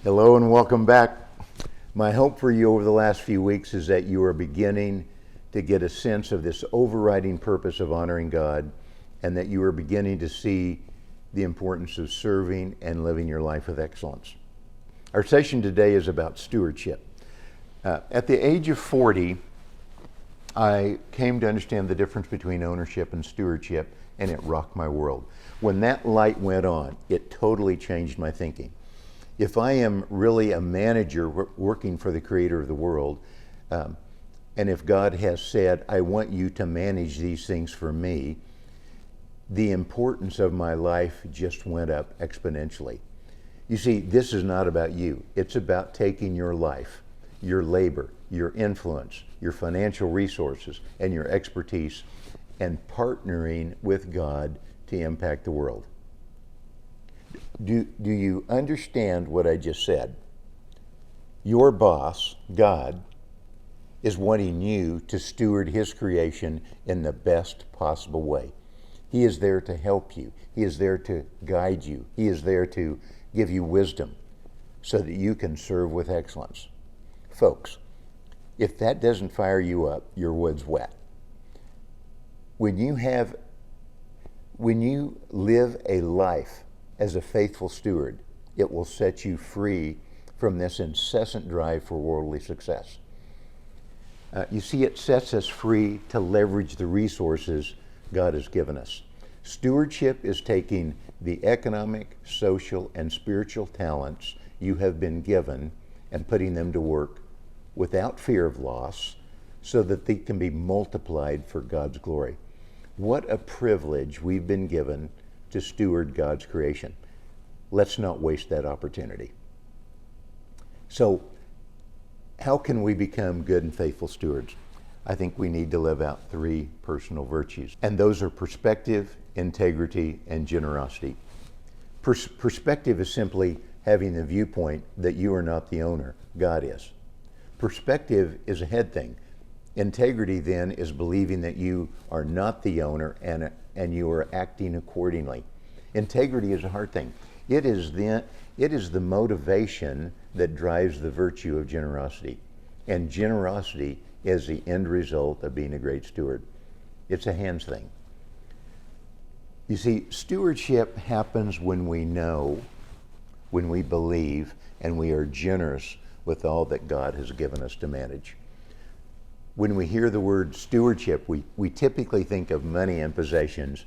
Hello and welcome back. My hope for you over the last few weeks is that you are beginning to get a sense of this overriding purpose of honoring God, and that you are beginning to see the importance of serving and living your life with excellence. Our session today is about stewardship. At the age of 40, I came to understand the difference between ownership and stewardship, and it rocked my world. When that light went on, it totally changed my thinking. If I am really a manager working for the creator of the world, and if God has said, I want you to manage these things for me, the importance of my life just went up exponentially. You see, this is not about you. It's about taking your life, your labor, your influence, your financial resources, and your expertise, and partnering with God to impact the world. Do you understand what I just said? Your boss, God, is wanting you to steward His creation in the best possible way. He is there to help you. He is there to guide you. He is there to give you wisdom so that you can serve with excellence. Folks, if that doesn't fire you up, your wood's wet. When you live a life as a faithful steward, it will set you free from this incessant drive for worldly success. You see, it sets us free to leverage the resources God has given us. Stewardship is taking the economic, social, and spiritual talents you have been given and putting them to work without fear of loss so that they can be multiplied for God's glory. What a privilege we've been given to steward God's creation. Let's not waste that opportunity. So, how can we become good and faithful stewards? I think we need to live out 3 personal virtues, and those are perspective, integrity, and generosity. Perspective is simply having the viewpoint that you are not the owner, God is. Perspective is a head thing. Integrity then is believing that you are not the owner and you are acting accordingly. Integrity is a hard thing. It is the motivation that drives the virtue of generosity. And generosity is the end result of being a great steward. It's a hands thing. You see, stewardship happens when we know, when we believe, and we are generous with all that God has given us to manage. When we hear the word stewardship, we typically think of money and possessions.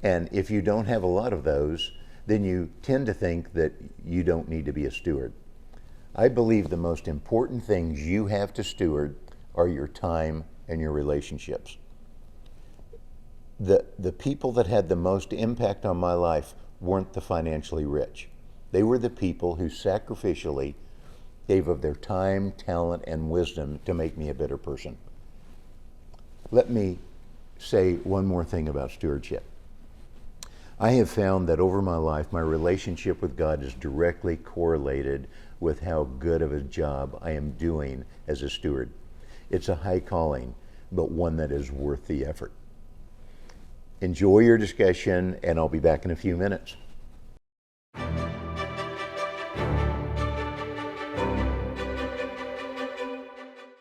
And if you don't have a lot of those, then you tend to think that you don't need to be a steward. I believe the most important things you have to steward are your time and your relationships. The people that had the most impact on my life weren't the financially rich. They were the people who sacrificially gave of their time, talent, and wisdom to make me a better person. Let me say one more thing about stewardship. I have found that over my life, my relationship with God is directly correlated with how good of a job I am doing as a steward. It's a high calling, but one that is worth the effort. Enjoy your discussion, and I'll be back in a few minutes.